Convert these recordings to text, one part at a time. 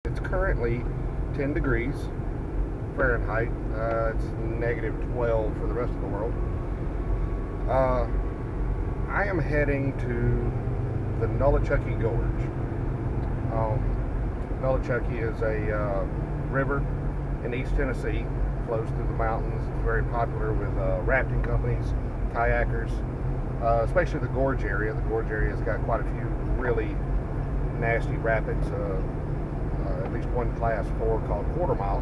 It's currently 10 degrees Fahrenheit. It's negative 12 for the rest of the world. I am heading to the Nolichucky Gorge. Nolichucky is a river in East Tennessee, flows through the mountains. It's very popular with rafting companies, kayakers, especially the gorge area. The gorge area has got quite a few really nasty rapids. At least one class 4 called Quarter Mile.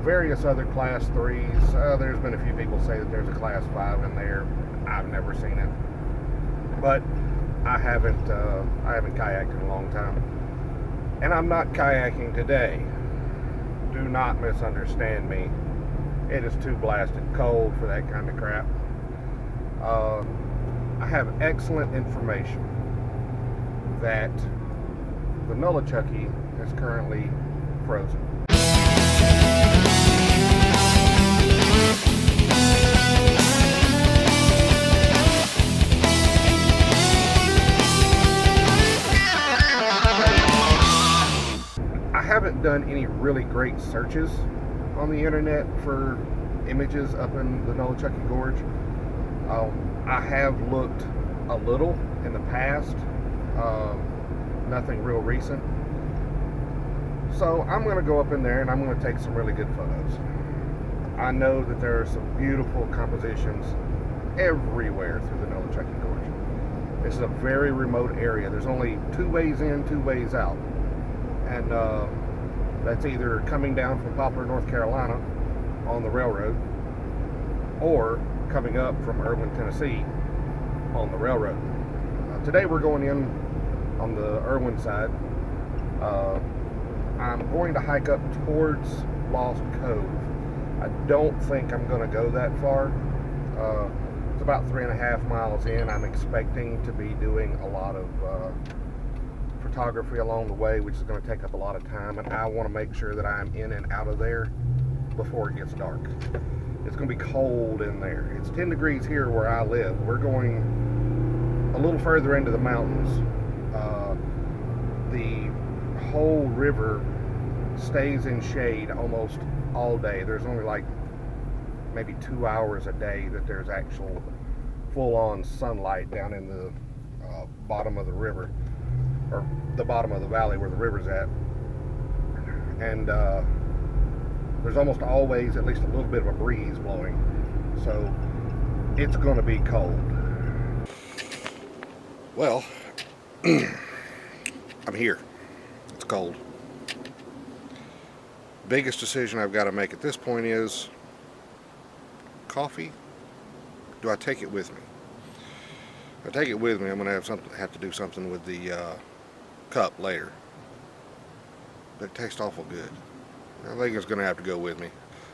Various other class 3s. There's been a few people say that there's a class 5 in there. I've never seen it, but I haven't kayaked in a long time, and I'm not kayaking today. Do not misunderstand me. It is too blasted cold for that kind of crap. I have excellent information that the Nolichucky is currently frozen. I haven't done any really great searches on the internet for images up in the Nolichucky Gorge. I have looked a little in the past. Nothing real recent. So I'm going to go up in there and I'm going to take some really good photos. I know that there are some beautiful compositions everywhere through the Nolichucky Gorge. This is a very remote area. There's only 2 ways in, 2 ways out. And that's either coming down from Poplar, North Carolina on the railroad, or coming up from Erwin, Tennessee on the railroad. Today we're going in on the Erwin side. I'm going to hike up towards Lost Cove. I don't think I'm going to go that far. It's about 3.5 miles in. I'm expecting to be doing a lot of photography along the way, which is going to take up a lot of time, and I want to make sure that I'm in and out of there before it gets dark. It's going to be cold in there. It's 10 degrees here where I live. We're going a little further into the mountains. The whole river stays in shade almost all day. There's only like maybe 2 hours a day that there's actual full-on sunlight down in the bottom of the river, or the bottom of the valley where the river's at. And there's almost always at least a little bit of a breeze blowing, so it's going to be cold. Well, I'm here. It's cold. Biggest decision I've got to make at this point is coffee. Do I take it with me? If I take it with me, I'm going to have to do something with the cup later. But it tastes awful good. I think it's going to have to go with me.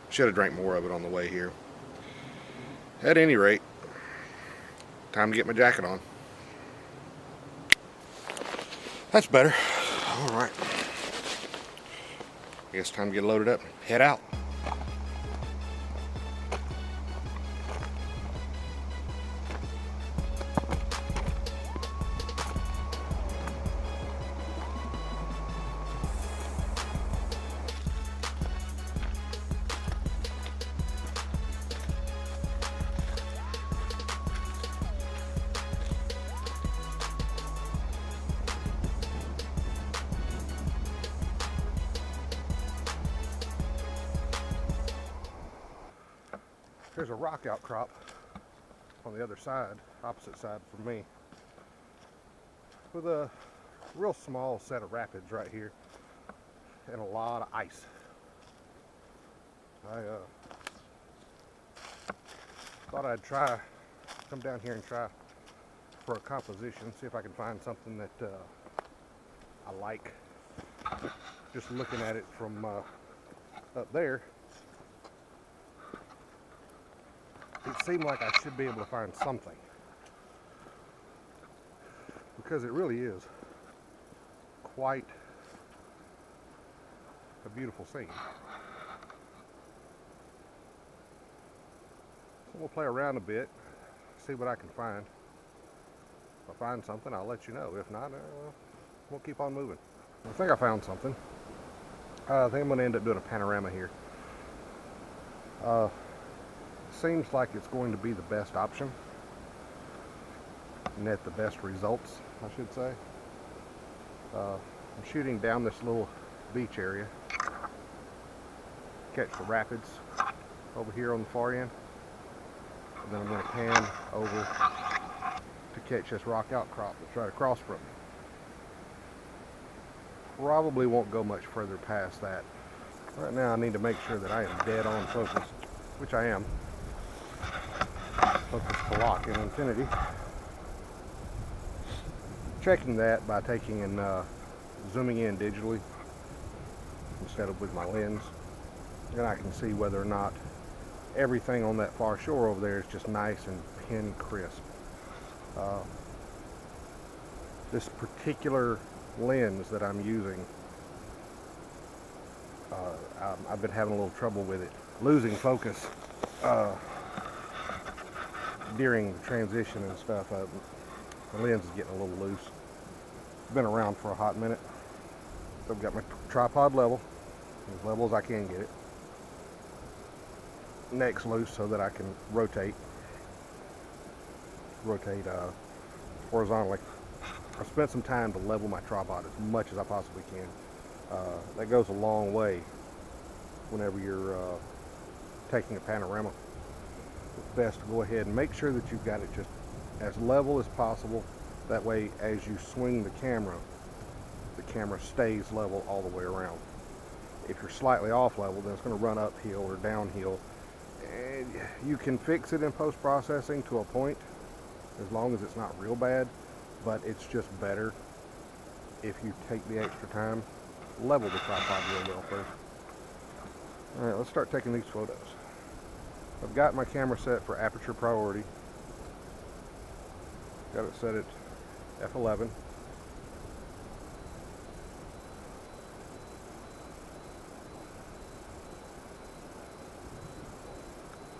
Should have drank more of it on the way here. At any rate, time to get my jacket on. That's better. All right. I guess time to get loaded up and head out. There's a rock outcrop on the other side, opposite side from me, with a real small set of rapids right here and a lot of ice. I thought I'd come down here and try for a composition, see if I can find something that I like. Just looking at it from up there, it seemed like I should be able to find something, because it really is quite a beautiful scene. So we'll play around a bit, see what I can find. If I find something, I'll let you know. If not, we'll keep on moving. I think I found something. I think I'm going to end up doing a panorama here. Seems like it's going to be the best option. Net the best results, I should say. I'm shooting down this little beach area. Catch the rapids over here on the far end. And then I'm going to pan over to catch this rock outcrop that's right across from me. Probably won't go much further past that. Right now I need to make sure that I am dead on focus, which I am. Focus to lock in infinity. Checking that by taking and zooming in digitally instead of with my lens. And I can see whether or not everything on that far shore over there is just nice and pin crisp. This particular lens that I'm using, I've been having a little trouble with it, losing focus during the transition and stuff. The lens is getting a little loose. It's been around for a hot minute. So I've got my tripod level, as level as I can get it. Neck's loose so that I can rotate horizontally. I spent some time to level my tripod as much as I possibly can. That goes a long way whenever you're taking a panorama. It's best to go ahead and make sure that you've got it just as level as possible. That way, as you swing the camera stays level all the way around. If you're slightly off level, then it's going to run uphill or downhill. And you can fix it in post-processing to a point, as long as it's not real bad, but it's just better if you take the extra time, level the tripod real well first. Alright, let's start taking these photos. I've got my camera set for aperture priority. Got it set at f11.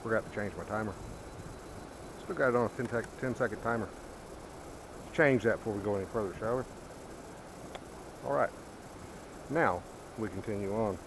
Forgot to change my timer. Still got it on a 10-second timer. Let's change that before we go any further, shall we? Alright, now we continue on.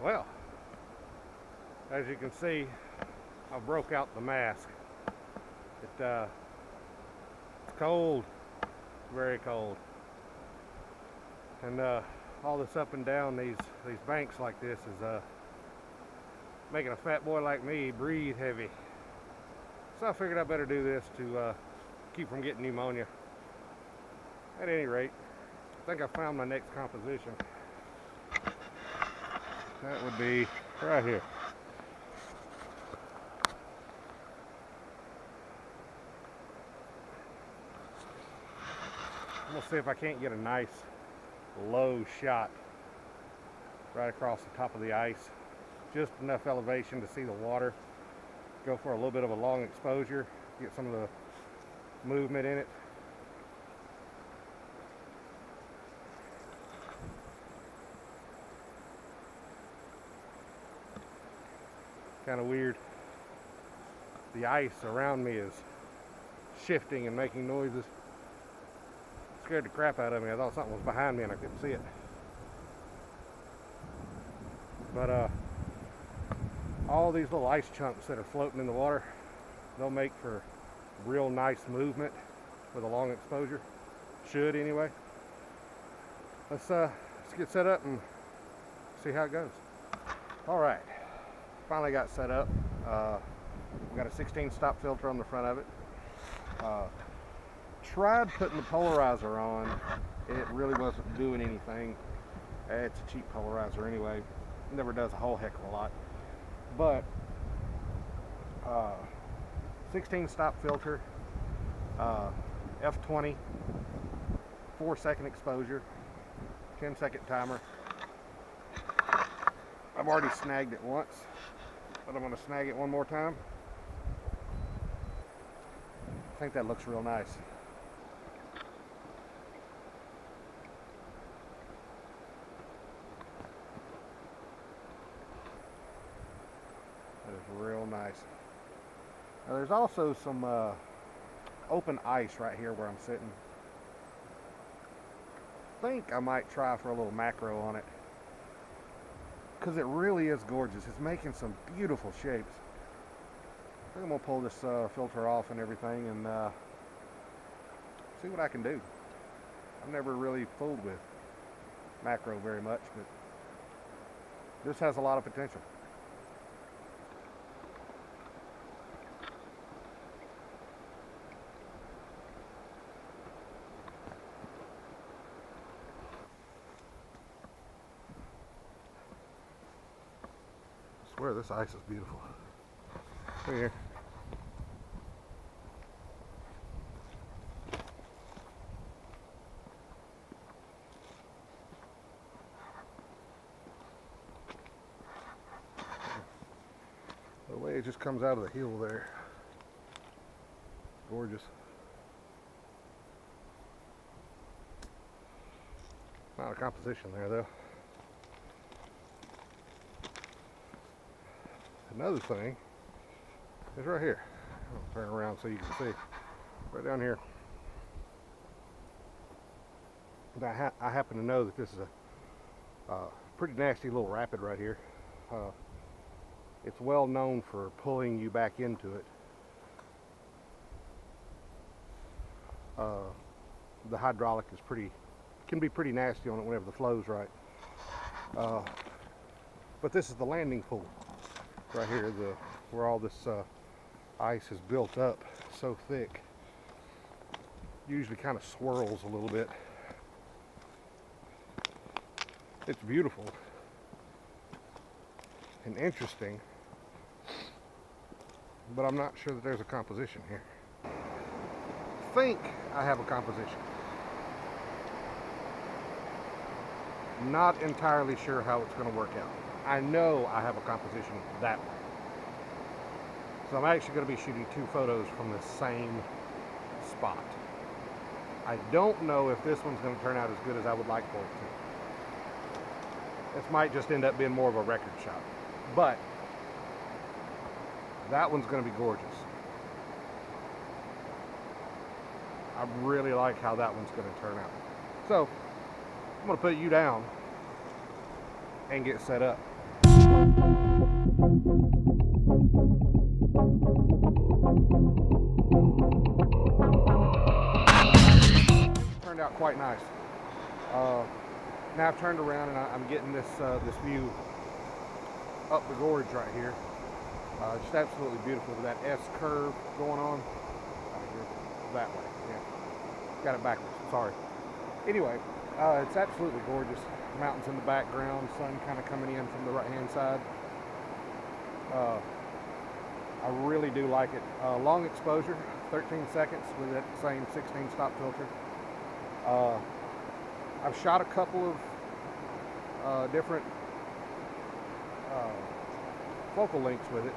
Well, as you can see, I broke out the mask. It's cold, very cold, and all this up and down these banks like this is making a fat boy like me breathe heavy. So I figured I better do this to keep from getting pneumonia. At any rate, I think I found my next composition. That would be right here. I'm gonna see if I can't get a nice low shot right across the top of the ice. Just enough elevation to see the water. Go for a little bit of a long exposure, get some of the movement in it. Kind of weird. The ice around me is shifting and making noises. Scared the crap out of me. I thought something was behind me and I couldn't see it. But all these little ice chunks that are floating in the water, they'll make for real nice movement with a long exposure. Should anyway. Let's get set up and see how it goes. All right. Finally got set up. We got a 16 stop filter on the front of it. Tried putting the polarizer on. It really wasn't doing anything. It's a cheap polarizer anyway. It never does a whole heck of a lot. But 16 stop filter, f20, 4-second exposure, 10-second timer. I've already snagged it once, but I'm going to snag it one more time. I think that looks real nice. That is real nice. Now there's also some open ice right here where I'm sitting. I think I might try for a little macro on it, because it really is gorgeous. It's making some beautiful shapes. I think I'm going to pull this filter off and everything and see what I can do. I've never really fooled with macro very much, but this has a lot of potential. I swear this ice is beautiful. Look here. The way it just comes out of the hill there. Gorgeous. Not a composition there though. Another thing is right here. I'll turn around so you can see. Right down here. I happen to know that this is a pretty nasty little rapid right here. It's well known for pulling you back into it. The hydraulic is can be pretty nasty on it whenever the flow's right. But this is the landing pool right here, where all this ice is built up so thick. Usually kind of swirls a little bit. It's beautiful and interesting, but I'm not sure that there's a composition here. I think I have a composition. Not entirely sure how it's going to work out. I know I have a composition that way. So I'm actually going to be shooting 2 photos from the same spot. I don't know if this one's going to turn out as good as I would like for it to. This might just end up being more of a record shot. But that one's going to be gorgeous. I really like how that one's going to turn out. So I'm going to put you down and get set up. Turned out quite nice. Now I've turned around and I'm getting this view up the gorge right here. Just absolutely beautiful with that S curve going on. That way, yeah. Got it backwards, sorry. Anyway, it's absolutely gorgeous. Mountains in the background, sun kind of coming in from the right hand side. I really do like it. Long exposure, 13 seconds with that same 16 stop filter. I've shot a couple of different focal lengths with it.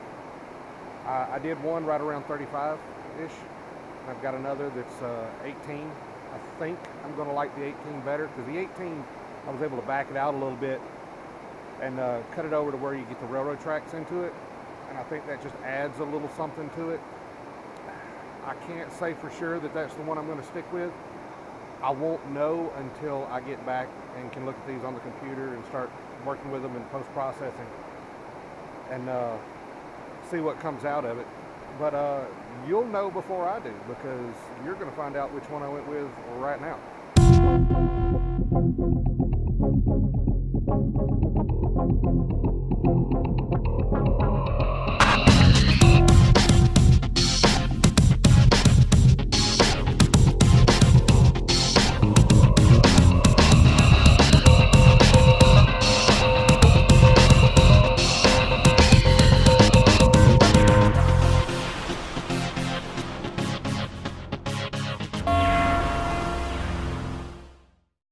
I did one right around 35-ish. I've got another that's 18. I think I'm going to like the 18 better, because the 18, I was able to back it out a little bit and cut it over to where you get the railroad tracks into it, and I think that just adds a little something to it. I can't say for sure that that's the one I'm going to stick with. I won't know until I get back and can look at these on the computer and start working with them in post-processing and see what comes out of it. But you'll know before I do, because you're going to find out which one I went with right now.